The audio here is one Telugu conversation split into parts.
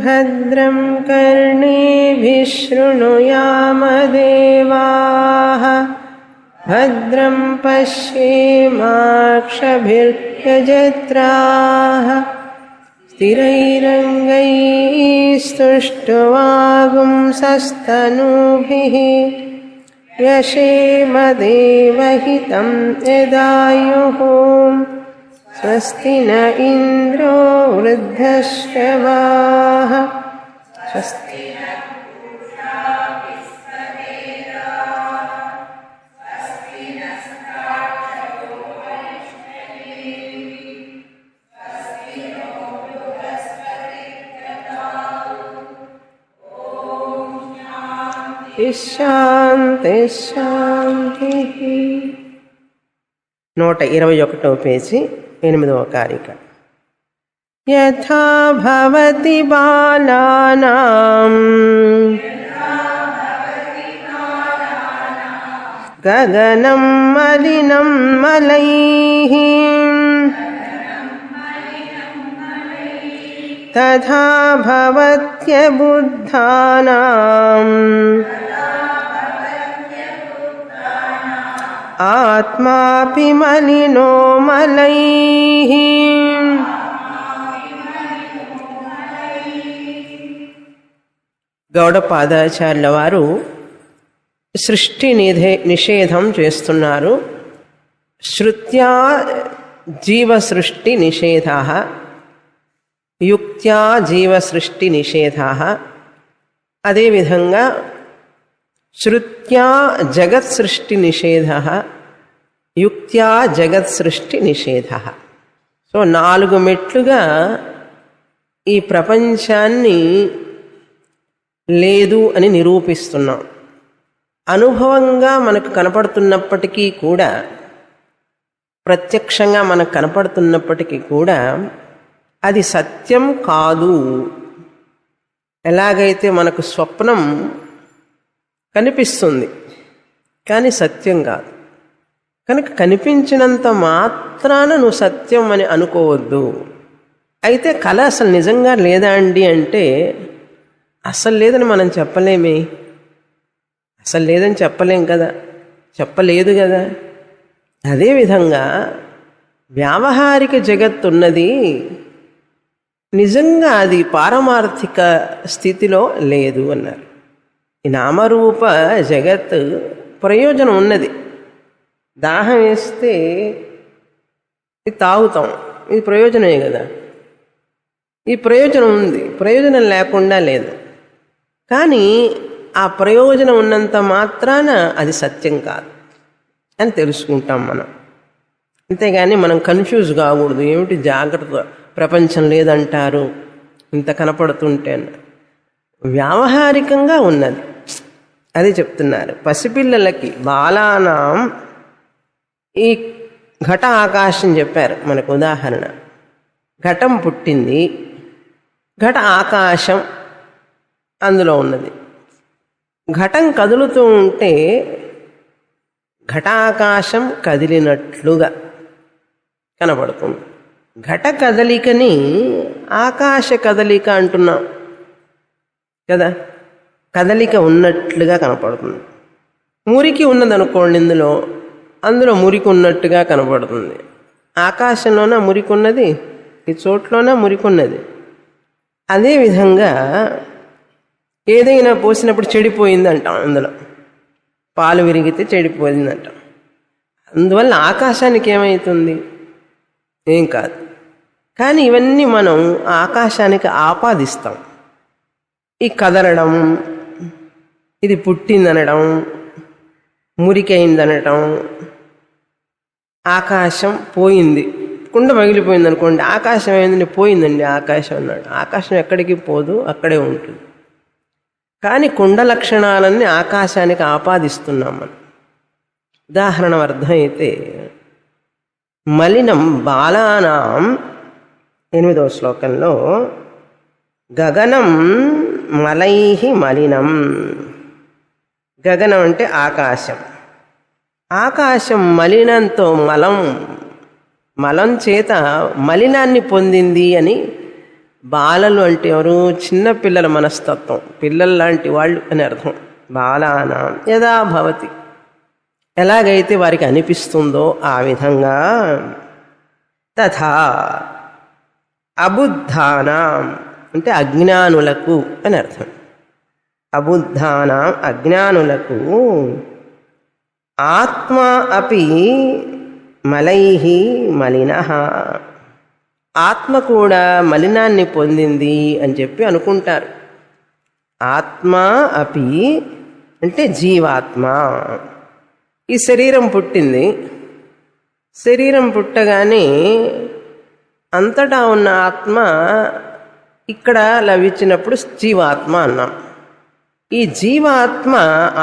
भद्रं कर्णेभिः शृणुयामदेवाः भद्रं पश्येमाक्षभिर्यजत्राः स्थिरैरङ्गैस्तुष्ट्वागुंसस्तनूभिः व्यशेमदेवहितं यदायुः स्वस्ति न इन्द्रो वृद्धश्रवाः स्वस्ति శాంతి శాంతి. 121వ పేజీ 8వ కారిక. యథా భవతి బాలానాం గగనం మలినం మలైః తథా భవత్యబుద్ధానాం ఆత్మాపి మలినో మలైః. గౌడపాదాచార్యుల వారు సృష్టి నిషేధం చేస్తున్నారు. శృత్యా జీవ సృష్టి నిషేధః యుక్త్యా జీవ సృష్టి నిషేధః. అదేవిధంగా శృత్యా జగత్ సృష్టి నిషేధః యుక్త్యా జగత్ సృష్టి నిషేధః. సో 4 మెట్లుగా ఈ ప్రపంచాన్ని లేదు అని నిరూపిస్తున్నాం. అనుభవంగా మనకు కనపడుతున్నప్పటికీ కూడా, ప్రత్యక్షంగా మనకు కనపడుతున్నప్పటికీ కూడా అది సత్యం కాదు. ఎలాగైతే మనకు స్వప్నం కనిపిస్తుంది కానీ సత్యం కాదు, కనుక కనిపించినంత మాత్రాన నువ్వు సత్యం అని అనుకోవద్దు. అయితే కళ అసలు నిజంగా లేదా అండి అంటే అసలు లేదని మనం చెప్పలేమే. అసలు లేదని చెప్పలేం కదా, చెప్పలేదు కదా. అదేవిధంగా వ్యావహారిక జగత్తు ఉన్నది, నిజంగా అది పారమార్థిక స్థితిలో లేదు అన్నారు. ఈ నామరూప జగత్ ప్రయోజనం ఉన్నది. దాహం వేస్తే ఇది తాగుతాం, ఇది ప్రయోజనమే కదా. ఈ ప్రయోజనం ఉంది, ప్రయోజనం లేకుండా లేదు. కానీ ఆ ప్రయోజనం ఉన్నంత మాత్రాన అది సత్యం కాదు అని తెలుసుకుంటాం మనం. అంతేగాని మనం కన్ఫ్యూజ్ కాకూడదు. ఏమిటి జాగ్రత్త, ప్రపంచం లేదంటారు ఇంత కనపడుతుంటే. వ్యావహారికంగా ఉన్నది అది చెప్తున్నారు. పసిపిల్లలకి బాలానాం ఈ ఘట ఆకాశం చెప్పారు మనకు ఉదాహరణ. ఘటం పుట్టింది, ఘట ఆకాశం అందులో ఉన్నది. ఘటం కదులుతూ ఉంటే ఘటాకాశం కదిలినట్లుగా కనబడుతుంది. ఘట కదలికని ఆకాశ కదలిక అంటున్నాం కదా, కదలిక ఉన్నట్లుగా కనపడుతుంది. మురికి ఉన్నదనుకోండి, అందులో మురికి ఉన్నట్టుగా కనపడుతుంది. ఆకాశంలోన మురికి ఉన్నది, ఈ చోట్లోన మురికి ఉన్నది. అదేవిధంగా ఏదైనా పోసినప్పుడు చెడిపోయింది అంటాం, అందులో పాలు విరిగితే చెడిపోయిందంటాం. అందువల్ల ఆకాశానికి ఏమవుతుంది? ఏం కాదు. కానీ ఇవన్నీ మనం ఆకాశానికి ఆపాదిస్తాం. ఈ కదలడం, ఇది పుట్టిందనడం, మురికైందనడం. ఆకాశం పోయింది, కుండ పగిలిపోయింది అనుకోండి, ఆకాశం ఏందని పోయిందండి ఆకాశం అన్నాడు. ఆకాశం ఎక్కడికి పోదు, అక్కడే ఉంటుంది. కానీ కుండ లక్షణాలన్నీ ఆకాశానికి ఆపాదిస్తున్నాం మనం. ఉదాహరణ అర్థమైతే మలినం బాలానాం 8వ శ్లోకంలో గగనం మలైః మలినం. గగనం అంటే ఆకాశం. ఆకాశం మలినంతో మలం చేత మలినాన్ని పొందింది అని బాలలు అంటే ఎవరు? చిన్న పిల్లల మనస్తత్వం, పిల్లలు లాంటి వాళ్ళు అని అర్థం. బాలానాం యదా భవతి, ఎలాగైతే వారికి అనిపిస్తుందో ఆ విధంగా. తథా అబుద్ధానాం అంటే అజ్ఞానులకు అని అర్థం. అబుద్ధానాం అజ్ఞానులకు ఆత్మ అపి మలైః మలినః, ఆత్మ కూడా మలినాన్ని పొందింది అని చెప్పి అనుకుంటారు. ఆత్మ అపి అంటే జీవాత్మ. ఈ శరీరం పుట్టింది, శరీరం పుట్టగానే అంతటా ఉన్న ఆత్మ ఇక్కడ లభించినప్పుడు జీవాత్మ అన్నాం. ఈ జీవాత్మ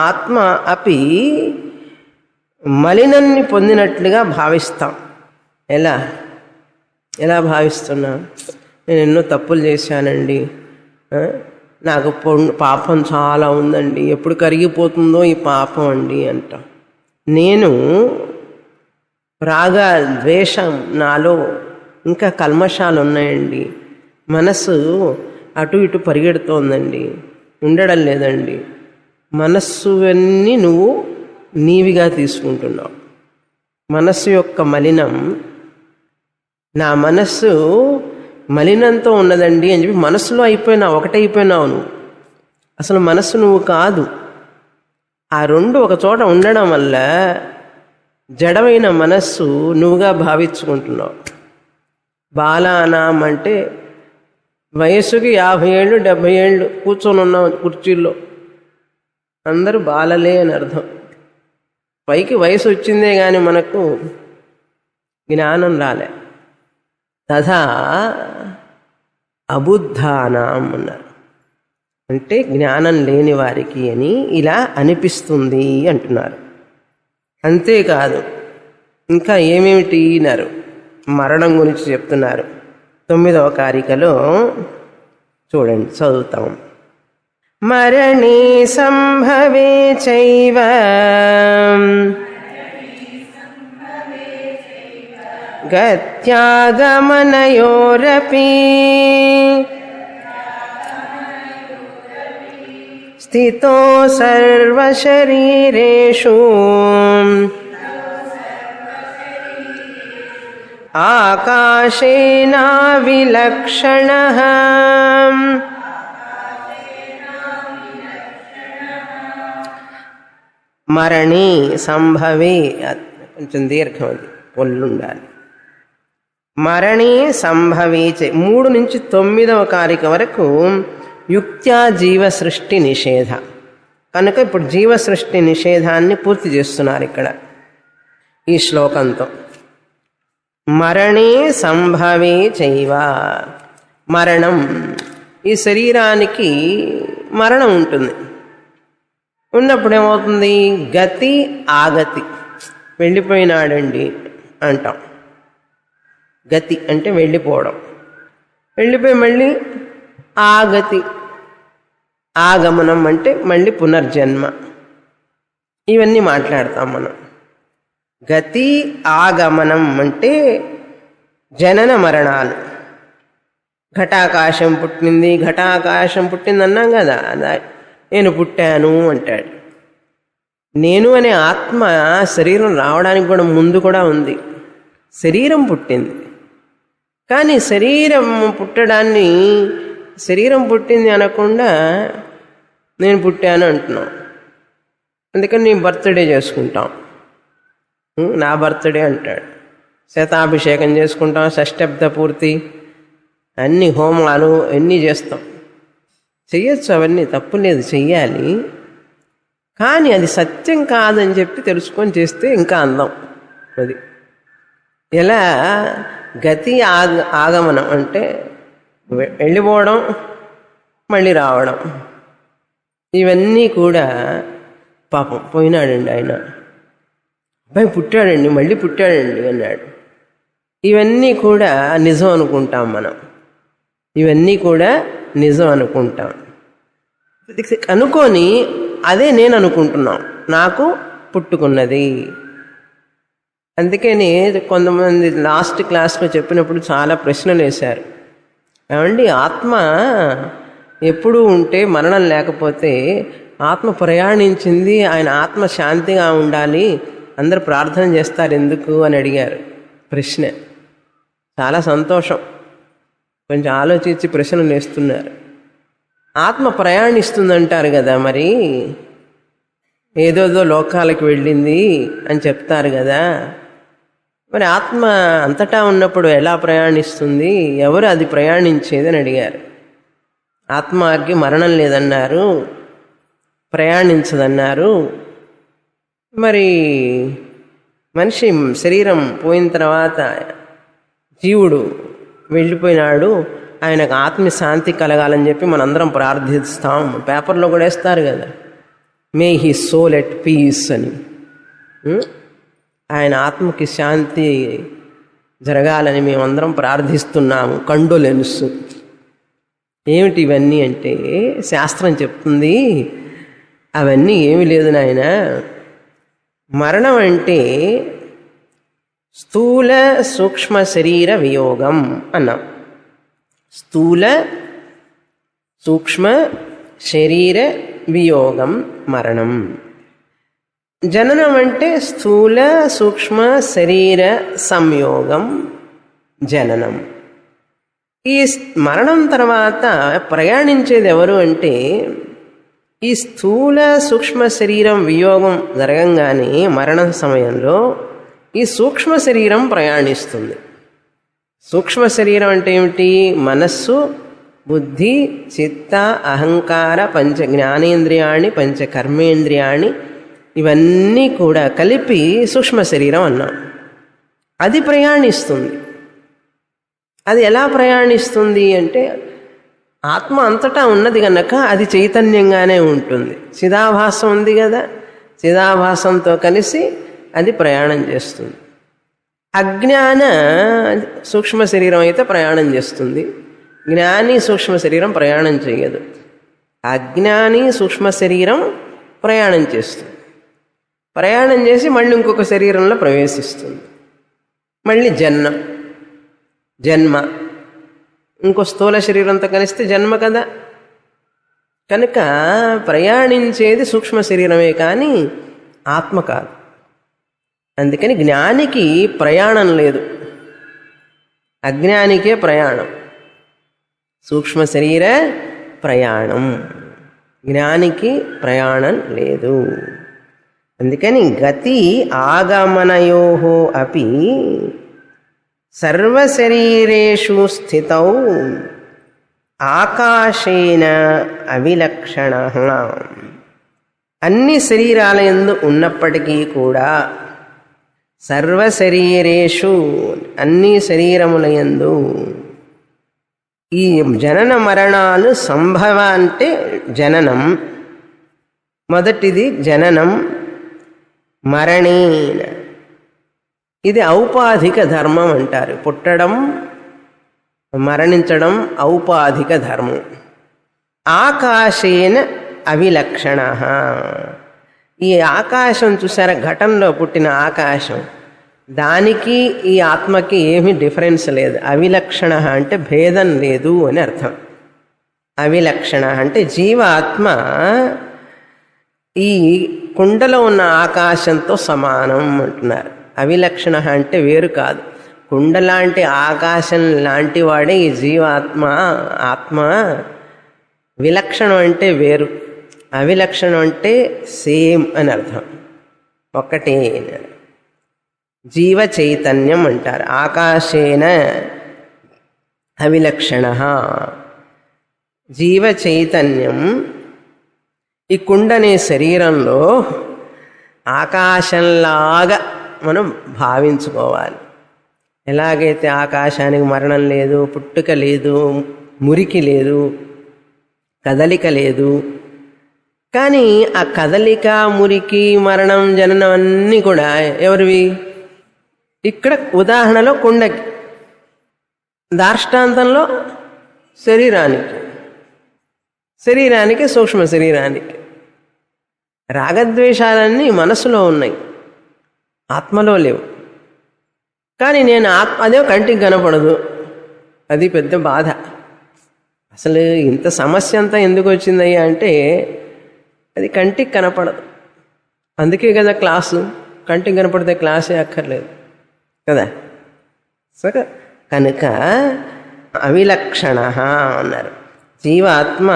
ఆత్మ అపి మలినాన్ని పొందినట్లుగా భావిస్తాం. ఎలా భావిస్తున్నా? నేను ఎన్నో తప్పులు చేశానండి, నాకు పాపం చాలా ఉందండి, ఎప్పుడు కరిగిపోతుందో ఈ పాపం అండి అంటాం. నేను రాగ ద్వేషం నాలో ఇంకా కల్మషాలు ఉన్నాయండి, మనస్సు అటు ఇటు పరిగెడుతోందండి, ఉండడం లేదండి. మనస్సువన్నీ నువ్వు నీవిగా తీసుకుంటున్నావు. మనస్సు యొక్క మలినం, నా మనస్సు మలినంతో ఉన్నదండి అని చెప్పి మనస్సులో అయిపోయినావు, ఒకటైపోయినావు నువ్వు. అసలు మనస్సు నువ్వు కాదు. ఆ రెండు ఒక చోట ఉండడం వల్ల జడమైన మనస్సు నువ్వుగా భావించుకుంటున్నావు. బాలానాం అంటే వయస్సుకి 50 ఏళ్ళు 70 ఏళ్ళు కూర్చొని ఉన్నాం కుర్చీల్లో, అందరూ బాలలే అని అర్థం. పైకి వయసు వచ్చిందే కానీ మనకు జ్ఞానం రాలే. తథా అబుద్ధానాం అన్నారు, అంటే జ్ఞానం లేని వారికి అని ఇలా అనిపిస్తుంది అంటున్నారు. అంతేకాదు ఇంకా ఏమేమిటి అన్నారు, మరణం గురించి చెప్తున్నారు. 9వ కారికలో చూడండి, చదువుతాం. మరణే సంభవే చైవ గత్యాగమనయోరపి స్థితో సర్వశరీరేషు ఆకాశేనా విలక్షణః మరణి సంభవే, కొంచెం దీర్ఘం, అది పొల్లుండాలి. మరణి సంభవే 3 నుంచి 9వ కారిక వరకు యుక్త్యా జీవ సృష్టి నిషేధ. కనుక ఇప్పుడు జీవ సృష్టి నిషేధాన్ని పూర్తి చేస్తున్నారు ఇక్కడ ఈ శ్లోకంతో. మరణే సంభవే చైవ, మరణం, ఈ శరీరానికి మరణం ఉంటుంది. ఉన్నప్పుడు ఏమవుతుంది? గతి ఆగతి, వెళ్ళిపోయినాడండి అంటాం. గతి అంటే వెళ్ళిపోవడం, వెళ్ళిపోయి మళ్ళీ ఆగతి, ఆగమనం అంటే మళ్ళీ పునర్జన్మ. ఇవన్నీ మాట్లాడతాం మనం. గతి ఆగమనం అంటే జనన మరణాలు. ఘటాకాశం పుట్టింది, ఘటాకాశం పుట్టింది అన్నాం కదా, నేను పుట్టాను అంటాడు. నేను అనే ఆత్మ శరీరం రావడానికి కూడా ముందు కూడా ఉంది. శరీరం పుట్టింది, కానీ శరీరం పుట్టడాన్ని శరీరం పుట్టింది అనకుండా నేను పుట్టాను అంటున్నాం. అందుకని నీ బర్త్డే చేసుకుంటాం, నా బర్త్డే అంటాడు. శతాభిషేకం చేసుకుంటాం, షష్ఠబ్ద పూర్తి, అన్ని హోమాలు ఎన్ని చేస్తాం. చెయ్యొచ్చు, అవన్నీ తప్పు లేదు, చెయ్యాలి. కానీ అది సత్యం కాదని చెప్పి తెలుసుకొని చేస్తే ఇంకా అందం. అది ఎలా? గతి ఆగమనం అంటే వెళ్ళిపోవడం మళ్ళీ రావడం. ఇవన్నీ కూడా పాపం పోయినాడండి ఆయన, అబ్బాయి పుట్టాడండి మళ్ళీ పుట్టాడండి అన్నాడు. ఇవన్నీ కూడా నిజం అనుకుంటాం మనం, ఇవన్నీ కూడా నిజం అనుకుంటాం. అనుకొని అదే నేను అనుకుంటున్నాం, నాకు పుట్టుకున్నది. అందుకని కొంతమంది లాస్ట్ క్లాస్లో చెప్పినప్పుడు చాలా ప్రశ్నలు వేశారు. ఏమండి ఆత్మ ఎప్పుడూ ఉంటే మరణం లేకపోతే ఆత్మ ప్రయాణించింది, ఆయన ఆత్మ శాంతిగా ఉండాలి, అందరు ప్రార్థన చేస్తారు ఎందుకు అని అడిగారు. ప్రశ్న చాలా సంతోషం. కొంచెం ఆలోచించి ప్రశ్నలు వేస్తున్నారు. ఆత్మ ప్రయాణిస్తుందంటారు కదా, మరి ఏదోదో లోకాలకు వెళ్ళింది అని చెప్తారు కదా, మరి ఆత్మ అంతటా ఉన్నప్పుడు ఎలా ప్రయాణిస్తుంది, ఎవరు అది ప్రయాణించేది అని అడిగారు. ఆత్మకి మరణం లేదన్నారు, ప్రయాణించదన్నారు. మరి మనిషి శరీరం పోయిన తర్వాత జీవుడు వెళ్ళిపోయినాడు, ఆయనకు ఆత్మశాంతి కలగాలని చెప్పి మనందరం ప్రార్థిస్తాం. పేపర్లో కూడా వేస్తారు కదా, may he soul at peace అని. ఆయన ఆత్మకి శాంతి జరగాలని మేమందరం ప్రార్థిస్తున్నాము. కండోలెన్స్. ఏమిటి ఇవన్నీ అంటే శాస్త్రం చెప్తుంది, అవన్నీ ఏమి లేదు నాయన. మరణం అంటే స్థూల సూక్ష్మ శరీర వియోగం అన్నాం. స్థూల సూక్ష్మ శరీర వియోగం మరణం. జననం అంటే స్థూల సూక్ష్మ శరీర సంయోగం జననం. ఈ మరణం తర్వాత ప్రయాణించేది ఎవరు అంటే, ఈ స్థూల సూక్ష్మ శరీరం వియోగం జరగంగానే మరణ సమయంలో ఈ సూక్ష్మ శరీరం ప్రయాణిస్తుంది. సూక్ష్మ శరీరం అంటే ఏమిటి? మనస్సు, బుద్ధి, చిత్త, అహంకార, పంచ జ్ఞానేంద్రియాణి, పంచ కర్మేంద్రియాణి, ఇవన్నీ కూడా కలిపి సూక్ష్మ శరీరం అన్నాం. అది ప్రయాణిస్తుంది. అది ఎలా ప్రయాణిస్తుంది అంటే, ఆత్మ అంతటా ఉన్నది కనుక అది చైతన్యంగానే ఉంటుంది. చిదాభాసం ఉంది కదా, చిదాభాసంతో కలిసి అది ప్రయాణం చేస్తుంది. అజ్ఞాన సూక్ష్మ శరీరం అయితే ప్రయాణం చేస్తుంది, జ్ఞాని సూక్ష్మ శరీరం ప్రయాణం చేయదు. అజ్ఞాని సూక్ష్మ శరీరం ప్రయాణం చేస్తుంది. ప్రయాణం చేసి మళ్ళీ ఇంకొక శరీరంలో ప్రవేశిస్తుంది. మళ్ళీ జన్మ ఇంకో స్థూల శరీరంతో కలిస్తే జన్మ కదా. కనుక ప్రయాణించేది సూక్ష్మ శరీరమే కానీ ఆత్మ కాదు. అందుకని జ్ఞానికి ప్రయాణం లేదు, అజ్ఞానికే ప్రయాణం. సూక్ష్మ శరీర ప్రయాణం, జ్ఞానికి ప్రయాణం లేదు. అందుకని గతి ఆగమనయో అపి సర్వశరీరేషు స్థితౌ ఆకాశేన అవిలక్షణః. అన్ని శరీరాల యందు ఉన్నప్పటికీ కూడా సర్వశరీరేషు అన్ని శరీరముల యందు ఈ జనన మరణాలు సంభవ అంటే జననం మొదటిది, జననం మరణేన. ఇది ఔపాధిక ధర్మం అంటారు. పుట్టడం మరణించడం ఔపాధిక ధర్మం. ఆకాశేన అవిలక్షణ. ఈ ఆకాశం చూసారా, ఘటంలో పుట్టిన ఆకాశం, దానికి ఈ ఆత్మకి ఏమీ డిఫరెన్స్ లేదు. అవిలక్షణ అంటే భేదం లేదు అని అర్థం. అవిలక్షణ అంటే జీవాత్మ ఈ కుండలో ఉన్న ఆకాశంతో సమానం అంటున్నారు. అవిలక్షణ అంటే వేరు కాదు. కుండ లాంటి ఆకాశం లాంటి వాడే ఈ జీవాత్మ. ఆత్మ విలక్షణం అంటే వేరు, అవిలక్షణం అంటే సేమ్ అని అర్థం, ఒక్కటే. జీవ చైతన్యం అంటారు. ఆకాశేన అవిలక్షణ. జీవ చైతన్యం ఈ కుండనే శరీరంలో ఆకాశంలాగా మనం భావించుకోవాలి. ఎలాగైతే ఆకాశానికి మరణం లేదు, పుట్టుక లేదు, మురికి లేదు, కదలిక లేదు, కానీ ఆ కదలిక, మురికి, మరణం, జననం అన్నీ కూడా ఎవరివి? ఇక్కడ ఉదాహరణలో కుండకి, దార్ష్టాంతంలో శరీరానికి సూక్ష్మ శరీరానికి. రాగద్వేషాలన్నీ మనసులో ఉన్నాయి, ఆత్మలో లేవు. కానీ నేను అదే కంటికి కనపడదు, అది పెద్ద బాధ. అసలు ఇంత సమస్య అంతా ఎందుకు వచ్చిందయ్యా అంటే అది కంటికి కనపడదు. అందుకే కదా క్లాసు, కంటికి కనపడితే క్లాసే అక్కర్లేదు కదా. సరే, కనుక అవిలక్షణ అన్నారు. జీవాత్మ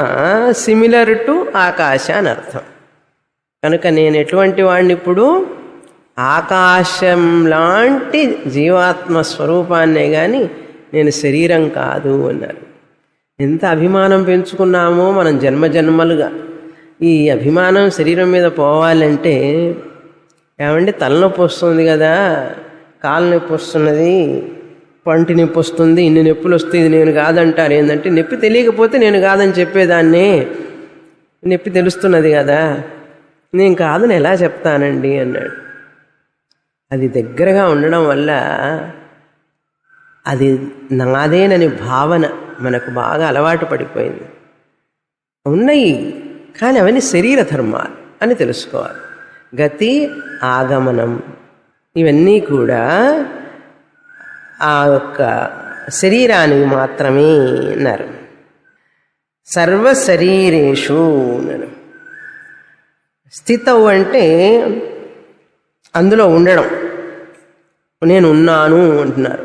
సిమిలర్ టు ఆకాశ అని అర్థం. కనుక నేను ఎటువంటి వాడిని ఇప్పుడు ఆకాశం లాంటి జీవాత్మ స్వరూపాన్నే కానీ నేను శరీరం కాదు అన్నారు. ఎంత అభిమానం పెంచుకున్నామో మనం జన్మజన్మలుగా. ఈ అభిమానం శరీరం మీద పోవాలంటే ఏమంటే తలనొప్పి వస్తుంది కదా, కాలు నొప్పి వస్తున్నది, పంటి నొప్పి వస్తుంది, ఇన్ని నొప్పులు వస్తాయి, ఇది నేను కాదంటారు. ఏంటంటే నొప్పి తెలియకపోతే నేను కాదని చెప్పేదాన్ని, నొప్పి తెలుస్తున్నది కదా, నేను కాదని ఎలా చెప్తానండి అన్నాడు. అది దగ్గరగా ఉండడం వల్ల అది నాదేనని భావన మనకు బాగా అలవాటు పడిపోయింది. ఉన్నాయి కానీ అవన్నీ శరీర ధర్మాలు అని తెలుసుకోవాలి. గతి, ఆగమనం ఇవన్నీ కూడా ఆ యొక్క శరీరానికి మాత్రమే అన్నారు. సర్వశరీరేషు అన్నారు. స్థితవు అంటే అందులో ఉండడం. నేను ఉన్నాను అంటున్నారు.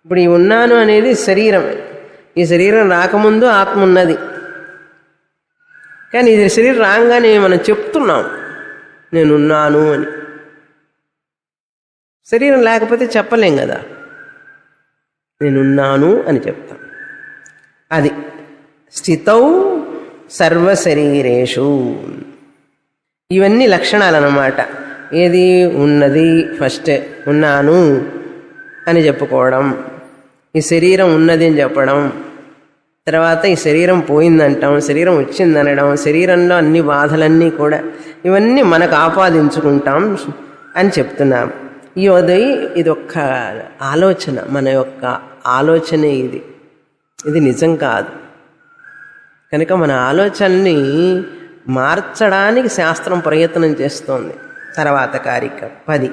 ఇప్పుడు ఈ ఉన్నాను అనేది శరీరం. ఈ శరీరం రాకముందు ఆత్మ ఉన్నది, కానీ ఇది శరీరం రాగానే మనం చెప్తున్నాం నేనున్నాను అని. శరీరం లేకపోతే చెప్పలేం కదా, నేనున్నాను అని చెప్తాం. అది స్థితౌ సర్వశరీరేషు. ఇవన్నీ లక్షణాలు అన్నమాట. ఏది ఉన్నది, ఫస్ట్ ఉన్నాను అని చెప్పుకోవడం, ఈ శరీరం ఉన్నది అని చెప్పడం, తర్వాత ఈ శరీరం పోయిందంటాం, శరీరం వచ్చిందనడం, శరీరంలో అన్ని బాధలన్నీ కూడా ఇవన్నీ మనకు ఆపాదించుకుంటాం అని చెప్తున్నాం. ఇది ఒక్క ఆలోచన, మన యొక్క ఆలోచనే ఇది నిజం కాదు. కనుక మన ఆలోచనని మార్చడానికి శాస్త్రం ప్రయత్నం చేస్తోంది. తర్వాత కారిక 10.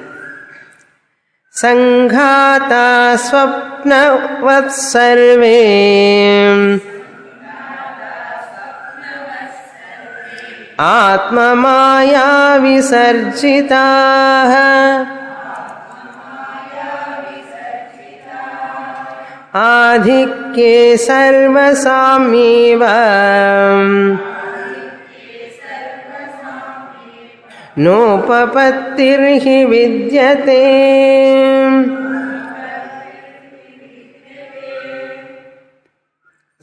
సంఘాతా స్వప్నవత్ సర్వే ఆత్మమాయా విసర్జితాః ఆధిక్యే సర్వసామ్యేవ నోపపత్తిర్హి విద్యతే.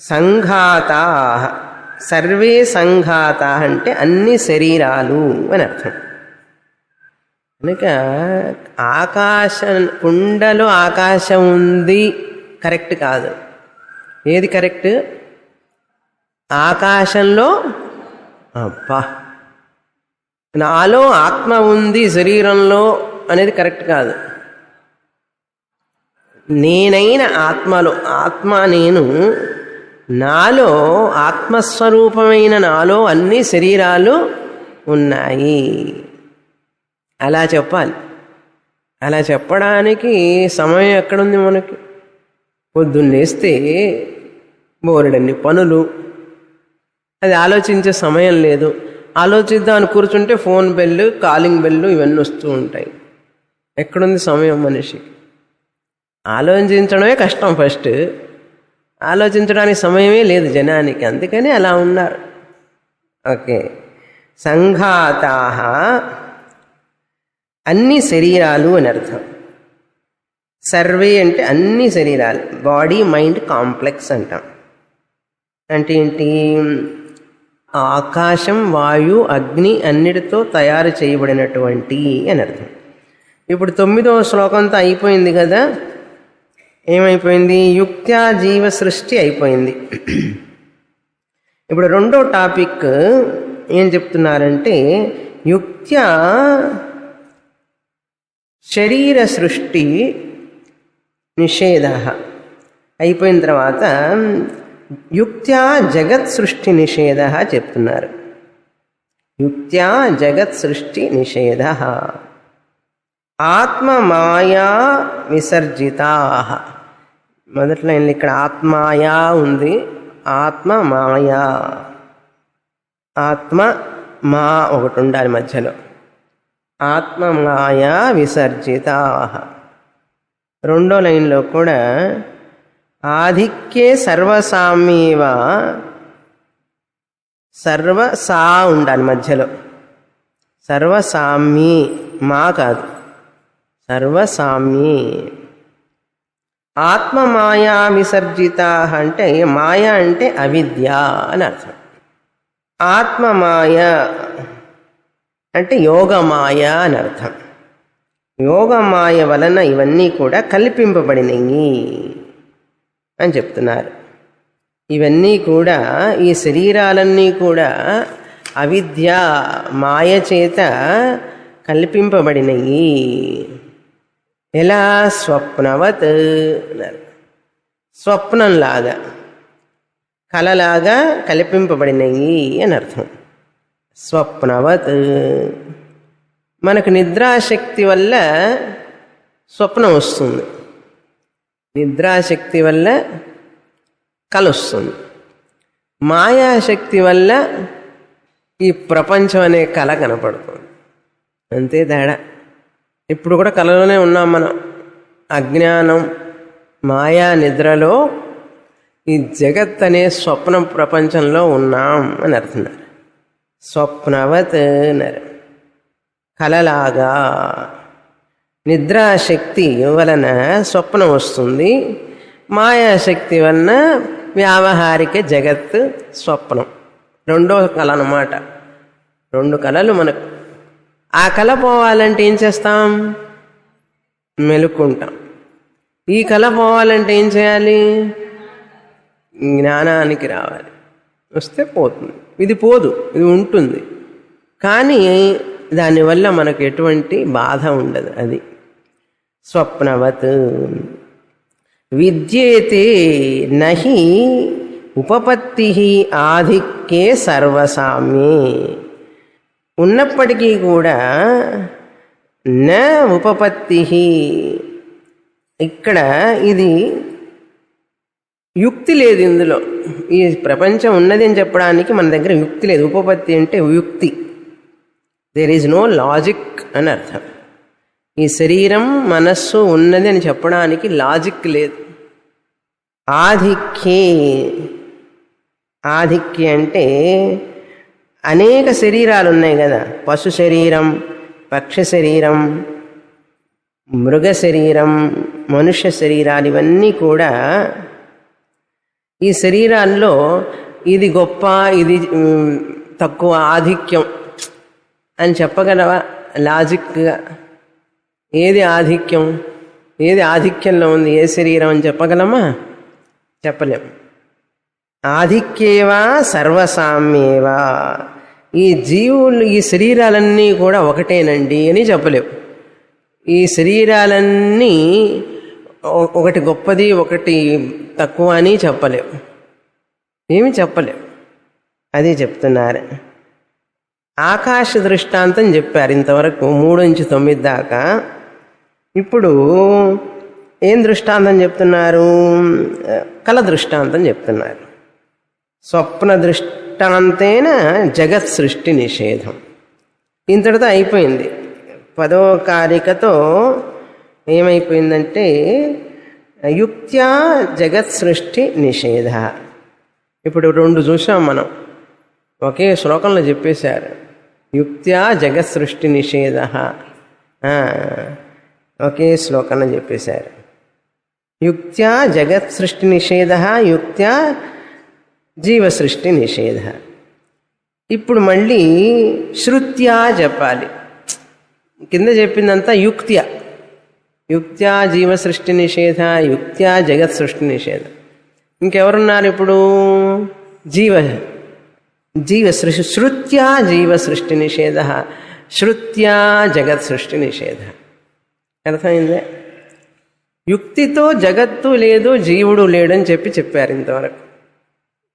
సంఘాతాః, సర్వే సంఘాతాః అంటే అన్ని శరీరాలు అని అర్థం. కనుక ఆకాశం, కుండలో ఆకాశం ఉంది కరెక్ట్ కాదు. ఏది కరెక్ట్? ఆకాశంలో అబ్బా నాలో ఆత్మ ఉంది శరీరంలో అనేది కరెక్ట్ కాదు. నేనైన ఆత్మలో, ఆత్మ నేను, నాలో ఆత్మస్వరూపమైన నాలో అన్ని శరీరాలు ఉన్నాయి అలా చెప్పాలి. అలా చెప్పడానికి సమయం ఎక్కడుంది మనకి? పొద్దున్నేస్తే బోరెడన్ని పనులు, అది ఆలోచించే సమయం లేదు. ఆలోచిద్దామని కూర్చుంటే ఫోన్ బెల్లు, కాలింగ్ బెల్లు ఇవన్నీ వస్తూ ఉంటాయి. ఎక్కడుంది సమయం మనిషికి? ఆలోచించడమే కష్టం. ఫస్ట్ ఆలోచించడానికి సమయమే లేదు జనానికి, అందుకని అలా ఉన్నారు. ఓకే. సంఘాతాః అన్ని శరీరాలు అని అర్థం. సర్వే అంటే అన్ని శరీరాలు, బాడీ మైండ్ కాంప్లెక్స్ అంటాం. అంటే ఏంటి? ఆకాశం, వాయు, అగ్ని అన్నిటితో తయారు చేయబడినటువంటి అని అర్థం. ఇప్పుడు 9వ శ్లోకంతో అయిపోయింది కదా. ఏమైపోయింది? యుక్త్యా జీవ సృష్టి అయిపోయింది. ఇప్పుడు 2వ టాపిక్ ఏం చెప్తున్నారంటే యుక్త్యా శరీర సృష్టి నిషేధ అయిపోయిన తర్వాత యుక్త్యా జగత్ సృష్టి నిషేధ చెప్తున్నారు. యుక్త్యా జగత్ సృష్టి నిషేధ ఆత్మమాయా విసర్జితా. మొదటి లైన్లో ఇక్కడ ఆత్మాయా ఉంది, ఆత్మ మాయా. ఆత్మ మా ఒకటి ఉండాలి మధ్యలో. ఆత్మ మాయా విసర్జితా. రెండో లైన్లో కూడా ఆధిక్యే సర్వసామ్యేవ. సర్వసా ఉండాలి మధ్యలో. సర్వసామ్యే, మా కాదు, సర్వసామ్యే. ఆత్మ మాయా విసర్జిత అంటే మాయా అంటే అవిద్య అని అర్థం. ఆత్మమాయ అంటే యోగమాయ అని అర్థం. యోగమాయ వలన ఇవన్నీ కూడా కల్పింపబడినవి అని చెప్తున్నారు. ఇవన్నీ కూడా, ఈ శరీరాలన్నీ కూడా అవిద్య మాయ చేత కల్పింపబడినవి. ఎలా? స్వప్నవత్, స్వప్నంలాగా, కలలాగా కల్పింపబడినవి అని అర్థం. స్వప్నవత్. మనకు నిద్రాశక్తి వల్ల స్వప్నం వస్తుంది, నిద్రాశక్తి వల్ల కల వస్తుంది. మాయాశక్తి వల్ల ఈ ప్రపంచం అనే కళ కనపడుతుంది. అంతే తేడా. ఇప్పుడు కూడా కళలోనే ఉన్నాం మనం. అజ్ఞానం మాయా నిద్రలో ఈ జగత్ అనే స్వప్న ప్రపంచంలో ఉన్నాం అని అర్థన్నారు. స్వప్నవత్ అన్నారు, కలలాగా. నిద్రాశక్తి వలన స్వప్నం వస్తుంది, మాయాశక్తి వలన వ్యావహారిక జగత్ స్వప్నం. రెండో కళ అన్నమాట. రెండు కళలు మనకు. ఆ కళ పోవాలంటే ఏం చేస్తాం? మెలుక్కుంటాం. ఈ కళ పోవాలంటే ఏం చేయాలి? జ్ఞానానికి రావాలి. వస్తే పోతుంది. ఇది పోదు, ఇది ఉంటుంది. కానీ దానివల్ల మనకు ఎటువంటి బాధ ఉండదు. అది స్వప్నవత్. విద్యేతే నహి ఉపపత్తి ఆధిక్యే సర్వసామ్యే. ఉన్నప్పటికీ కూడా న ఉపపత్తి. ఇక్కడ ఇది యుక్తి లేదు ఇందులో. ఈ ప్రపంచం ఉన్నది అని చెప్పడానికి మన దగ్గర యుక్తి లేదు. ఉపపత్తి అంటే యుక్తి. దేర్ ఈజ్ నో లాజిక్ అని అర్థం. ఈ శరీరం మనస్సు ఉన్నది అని చెప్పడానికి లాజిక్ లేదు. ఆధిక్యే. ఆధిక్య అంటే అనేక శరీరాలు ఉన్నాయి కదా. పశు శరీరం, పక్షి శరీరం, మృగ శరీరం, మనుష్య శరీరాలు, ఇవన్నీ కూడా ఈ శరీరాల్లో ఇది గొప్ప, ఇది తక్కువ, ఆధిక్యం అని చెప్పగలవా లాజిక్గా? ఏది ఆధిక్యం, ఏది ఆధిక్యంలో ఉంది, ఏ శరీరం అని చెప్పగలమా? చెప్పలేం. ఆధిక్యేవా సర్వసామ్యేవా. ఈ జీవులు, ఈ శరీరాలన్నీ కూడా ఒకటేనండి అని చెప్పలేవు. ఈ శరీరాలన్నీ ఒకటి గొప్పది, ఒకటి తక్కువ అని చెప్పలేవు. ఏమి చెప్పలేవు. అది చెప్తున్నారు. ఆకాశ దృష్టాంతం చెప్పారు ఇంతవరకు 3 నుంచి 9 దాకా. ఇప్పుడు ఏం దృష్టాంతం చెప్తున్నారు? కళ దృష్టాంతం చెప్తున్నారు. స్వప్న దృష్టాంతేన జగత్ సృష్టి నిషేధం. ఇంతటితో అయిపోయింది. 10వ కారికతో ఏమైపోయిందంటే యుక్త్యా జగత్ సృష్టి నిషేధ. ఇప్పుడు 2 చూసాం మనం, ఒకే శ్లోకంలో చెప్పేశారు. యుక్త్యా జగత్ సృష్టి నిషేధ, ఒకే శ్లోకంలో చెప్పేశారు. యుక్త్యా జగత్ సృష్టి నిషేధ, యుక్త్యా జీవ సృష్టి నిషేధ. ఇప్పుడు మళ్ళీ శృత్యా చెప్పాలి. కింద చెప్పిందంతా యుక్త్యా. యుక్త్యా జీవ సృష్టి నిషేధ, యుక్త్యా జగత్ సృష్టి నిషేధ. ఇంకెవరున్నారు ఇప్పుడు? జీవ సృష్టి. శృత్యా జీవ సృష్టి నిషేధ, శృత్యా జగత్ సృష్టి నిషేధ. అర్థమైందే? యుక్తితో జగత్తు లేదు, జీవుడు లేడని చెప్పారు ఇంతవరకు.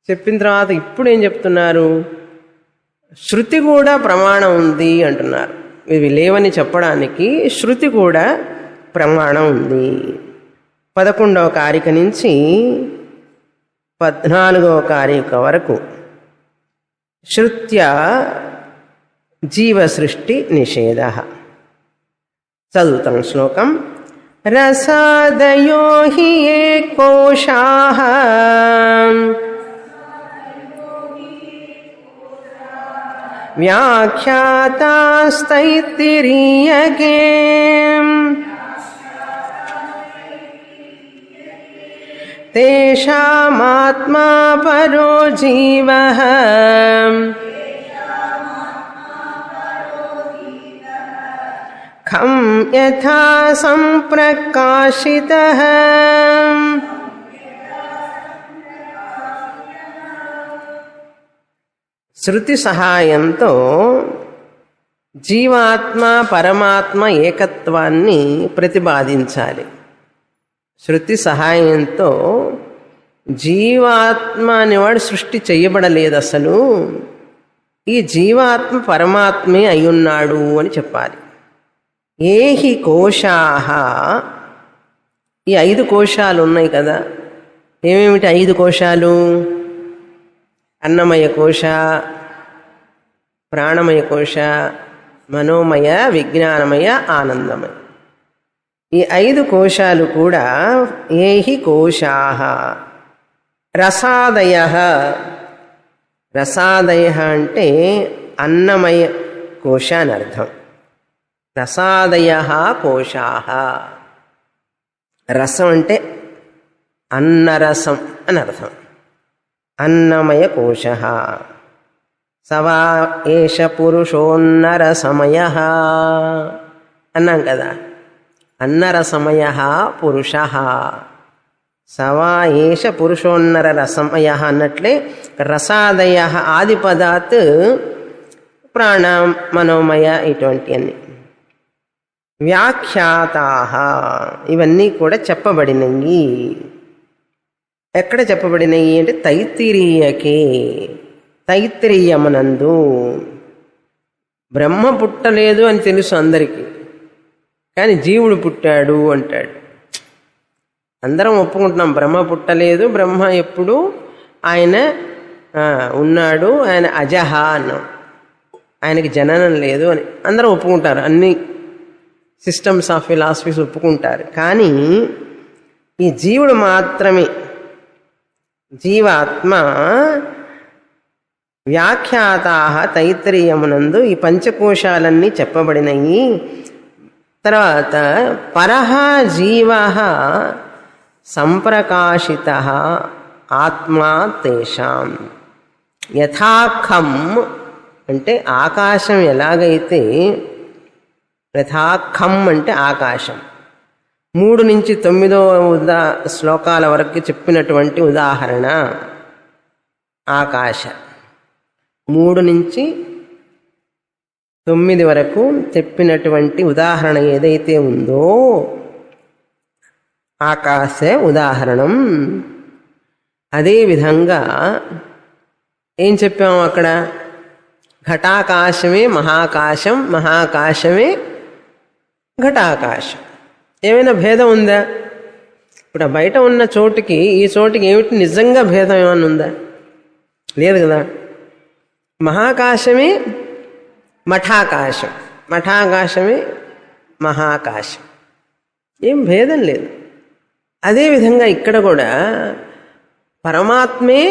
చెప్పిన తర్వాత ఇప్పుడు ఏం చెప్తున్నారు? శృతి కూడా ప్రమాణం ఉంది అంటున్నారు. ఇవి లేవని చెప్పడానికి శృతి కూడా ప్రమాణం ఉంది. 11వ కారిక నుంచి 14వ కారిక వరకు శృత్యా జీవసృష్టి నిషేధ. చదువుతాం శ్లోకం. రసాదయో హి ఏ కోశాః వ్యాఖ్యాతాస్తైత్తిరీయకే తేషామాత్మా పరో జీవః ఖం యథా సంప్రకాశితః. శృతి సహాయంతో జీవాత్మ పరమాత్మ ఏకత్వాన్ని ప్రతిపాదించాలి. శృతి సహాయంతో జీవాత్మ అనేవాడు సృష్టి చేయబడలేదు, అసలు ఈ జీవాత్మ పరమాత్మే అయ్యున్నాడు అని చెప్పాలి. ఏహి కోశాః, ఈ 5 కోశాలు ఉన్నాయి కదా. ఏమేమిటి 5 కోశాలు? అన్నమయ కోశ, ప్రాణమయ కోశ, మనోమయ, విజ్ఞానమయ, ఆనందమయ. ఈ 5 కోశాలు కూడా ఏహి కోశాః. రసాదయః, రసాదయః అంటే అన్నమయ కోశ అని అర్థం. రసాదయః కోశాః. రసం అంటే అన్నరసం అని అర్థం. అన్నమయ కోశః. సవా ఏష పురుషోన్నరసమయః అన్నాం కదా. అన్నరసమయః పురుషః. సవా ఏష పురుషోన్నర రసమయః అన్నట్లే రసాదయః ఆదిపదాత్ ప్రాణ మనోమయ ఇటువంటి అన్ని. వ్యాఖ్యాతాః, ఇవన్నీ కూడా చెప్పబడినవి. ఎక్కడ చెప్పబడినవి అంటే తైత్తిరీయకే, తైత్తిరీయమునందు. బ్రహ్మ పుట్టలేదు అని తెలుసు అందరికీ, కానీ జీవుడు పుట్టాడు అంటాడు. అందరం ఒప్పుకుంటున్నాం బ్రహ్మ పుట్టలేదు, బ్రహ్మ ఎప్పుడు ఆయన ఉన్నాడు, ఆయన అజహ అన్నాం, ఆయనకి జననం లేదు అని అందరం ఒప్పుకుంటారు. అన్ని సిస్టమ్స్ ఆఫ్ ఫిలాసఫీస్ ఒప్పుకుంటారు. కానీ ఈ జీవుడు మాత్రమే, జీవాత్మ వ్యాఖ్యాతాః తైత్తిరీయమునందు ఈ పంచకోశాలన్నీ చెప్పబడినవి. తర్వాత పరః జీవః సంప్రకాశితః ఆత్మా తేషాం. యథాఖం అంటే ఆకాశం ఎలాగైతే, యథాఖం అంటే ఆకాశం. 3 నుంచి 9వ శ్లోకాల వరకు చెప్పినటువంటి ఉదాహరణ ఆకాశ. 3 నుంచి 9 వరకు చెప్పినటువంటి ఉదాహరణ ఏదైతే ఉందో ఆకాశ ఉదాహరణం. అదేవిధంగా ఏం చెప్పాము అక్కడ? ఘటాకాశమే మహాకాశం, మహాకాశమే ఘటాకాశం. ఏమైనా భేదం ఉందా? ఇప్పుడు బయట ఉన్న చోటుకి ఈ చోటుకి ఏమిటి నిజంగా భేదం ఏమన్నా ఉందా? లేదు కదా. మహాకాశమే మఠాకాశం, మఠాకాశమే మహాకాశం, ఏం భేదం లేదు. అదేవిధంగా ఇక్కడ కూడా పరమాత్మే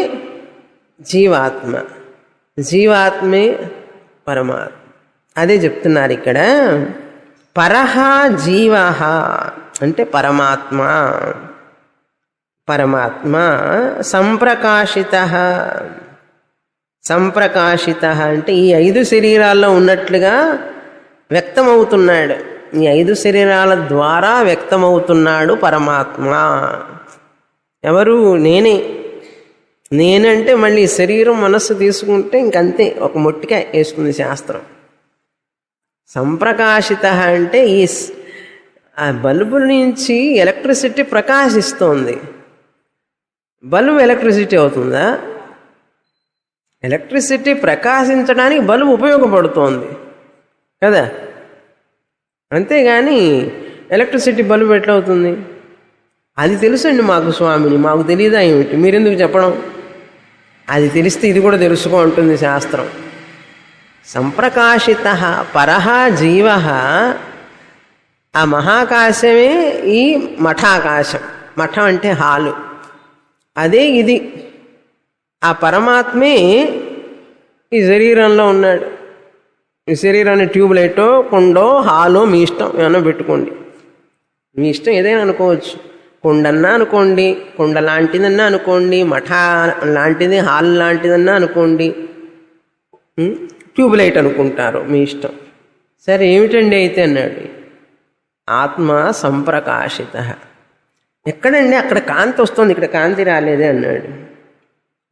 జీవాత్మ, జీవాత్మే పరమాత్మ. అదే చెప్తున్నారు ఇక్కడ. పరః జీవః అంటే పరమాత్మ, పరమాత్మ సంప్రకాశితః. సంప్రకాశితః అంటే ఈ 5 శరీరాల్లో ఉన్నట్లుగా వ్యక్తమవుతున్నాడు. ఈ 5 శరీరాల ద్వారా వ్యక్తమవుతున్నాడు పరమాత్మ. ఎవరు? నేనే. నేనంటే మళ్ళీ శరీరం మనస్సు తీసుకుంటే ఇంకంతే, ఒక మొట్టికాయ వేసుకుంది శాస్త్రం. సంప్రకాశిత అంటే ఈ బల్బు నుంచి ఎలక్ట్రిసిటీ ప్రకాశిస్తోంది. బల్బు ఎలక్ట్రిసిటీ అవుతుందా? ఎలక్ట్రిసిటీ ప్రకాశించడానికి బల్బు ఉపయోగపడుతోంది కదా. అంతేగాని ఎలక్ట్రిసిటీ బల్బు ఎట్లా అవుతుంది? అది తెలుసండి మాకు స్వామిని, మాకు తెలియదా ఏమిటి, మీరెందుకు చెప్పడం? అది తెలిస్తే ఇది కూడా తెలుసుకో ఉంటుంది శాస్త్రం. సంప్రకాశిత పరః జీవ, ఆ మహాకాశమే ఈ మఠాకాశం. మఠం అంటే హాలు, అదే ఇది. ఆ పరమాత్మే ఈ శరీరంలో ఉన్నాడు. ఈ శరీరాన్ని ట్యూబ్ లైటో కుండో హాలో మీ ఇష్టం ఏమన్నా పెట్టుకోండి, మీ ఇష్టం ఏదైనా అనుకోవచ్చు. కుండన్నా అనుకోండి, కుండ లాంటిదన్నా అనుకోండి, మఠ లాంటిది హాల్ లాంటిదన్నా అనుకోండి, ట్యూబ్ లైట్ అనుకుంటారు, మీ ఇష్టం. సరే ఏమిటండి అయితే అన్నాడు. ఆత్మ సంప్రకాశిత. ఎక్కడండి అక్కడ కాంతి వస్తుంది, ఇక్కడ కాంతి రాలేదే అన్నాడు.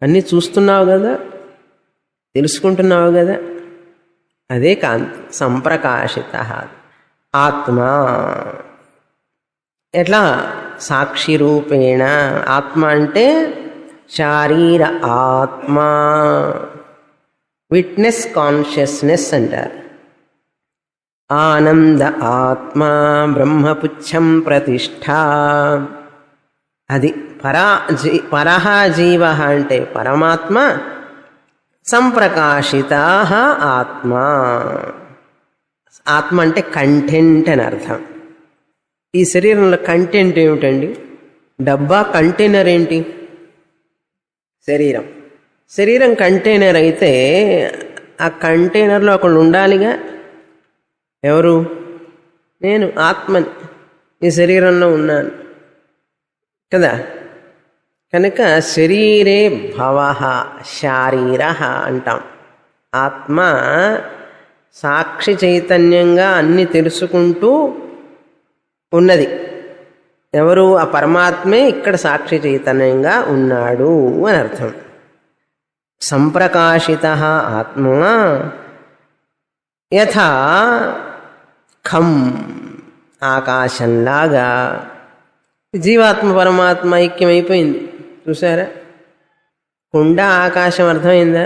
అన్నీ చూస్తున్నావు కదా, తెలుసుకుంటున్నావు కదా, అదే కాంతి. సంప్రకాశిత ఆత్మ. ఎట్లా? సాక్షి రూపేణ. ఆత్మ అంటే శారీర ఆత్మ, విట్నెస్ కాన్షియస్నెస్ అంటారు. ఆనంద ఆత్మ, బ్రహ్మపుచ్చం ప్రతిష్ఠ. అది పరః జీవ అంటే పరమాత్మ, సంప్రకాశిత ఆత్మ. ఆత్మ అంటే కంటెంట్ అని అర్థం. ఈ శరీరంలో కంటెంట్ ఏమిటండి? డబ్బా కంటైనర్ ఏంటి? శరీరం. శరీరం కంటైనర్ అయితే ఆ కంటైనర్లో ఒకళ్ళు ఉండాలిగా. ఎవరు? నేను ఆత్మని, ఈ శరీరంలో ఉన్నాను కదా. కనుక శరీరే భవః శారీర అంటాం. ఆత్మ సాక్షి చైతన్యంగా అన్ని తెలుసుకుంటూ ఉన్నది. ఎవరు? ఆ పరమాత్మే ఇక్కడ సాక్షి చైతన్యంగా ఉన్నాడు అని అర్థం. సంప్రకాశిత ఆత్మ యథా ఖం, ఆకాశంలాగా. జీవాత్మ పరమాత్మ ఐక్యమైపోయింది. చూసారా? కుండ ఆకాశం అర్థమైందా?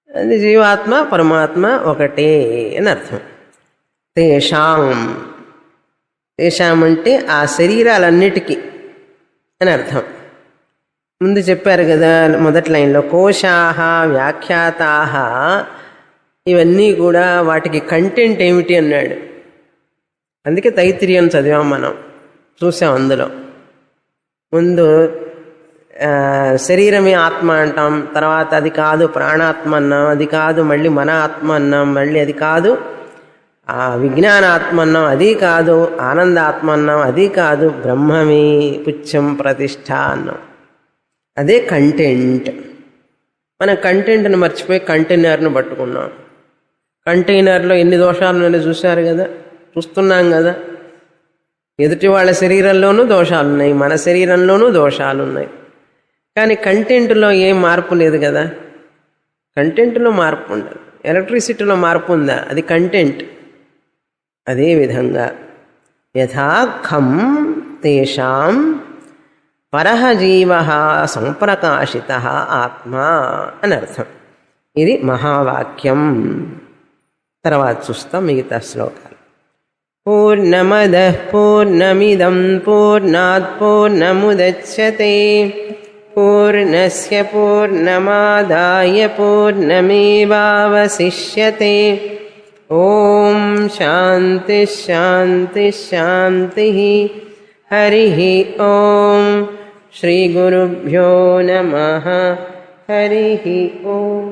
అది జీవాత్మ పరమాత్మ ఒకటే అని అర్థం. తేషాం, తేషాం అంటే ఆ శరీరాలన్నిటికీ అని అర్థం. ముందు చెప్పారు కదా మొదటి లైన్లో, కోశాహ వ్యాఖ్యాతాహ, ఇవన్నీ కూడా వాటికి కంటెంట్ ఏమిటి అన్నాడు. అందుకే తైత్తిరీయం చదివాం మనం, చూసాం. అందులో ముందు శరీరమే ఆత్మ అంటాం, తర్వాత అది కాదు ప్రాణాత్మ అన్నాం, అది కాదు మళ్ళీ మన ఆత్మ అన్నాం, మళ్ళీ అది కాదు విజ్ఞానాత్మ అన్నాం, అది కాదు ఆనందాత్మ అన్నాం, అది కాదు బ్రహ్మమే పుచ్చం ప్రతిష్ఠ అన్నాం. అదే కంటెంట్. మనం కంటెంట్ని మర్చిపోయి కంటైనర్ను పట్టుకున్నాం. కంటైనర్లో ఎన్ని దోషాలు ఉన్నాయో చూశారు కదా, చూస్తున్నాం కదా. ఎదుటి వాళ్ళ శరీరంలోనూ దోషాలున్నాయి, మన శరీరంలోనూ దోషాలున్నాయి. కానీ కంటెంట్లో ఏం మార్పు లేదు కదా. కంటెంట్లో మార్పు ఉండదు. ఎలక్ట్రిసిటీలో మార్పు ఉందా? అది కంటెంట్. అదేవిధంగా యథా ఖం తేషాం పరః జీవ సంప్రకాశిత ఆత్మ అని అర్థం. ఇది మహావాక్యం. తర్వాత చూస్తాం మిగతా శ్లోకాలు. పూర్ణమదః పూర్ణమిదం పూర్ణాత్ పూర్ణముదచ్యతే పూర్ణస్య పూర్ణమాదాయ పూర్ణమేవావశిష్యతే. ఓం శాంతి శాంతి శాంతి. హరి ఓం. శ్రీ గురుభ్యో నమః. హరి ఓం.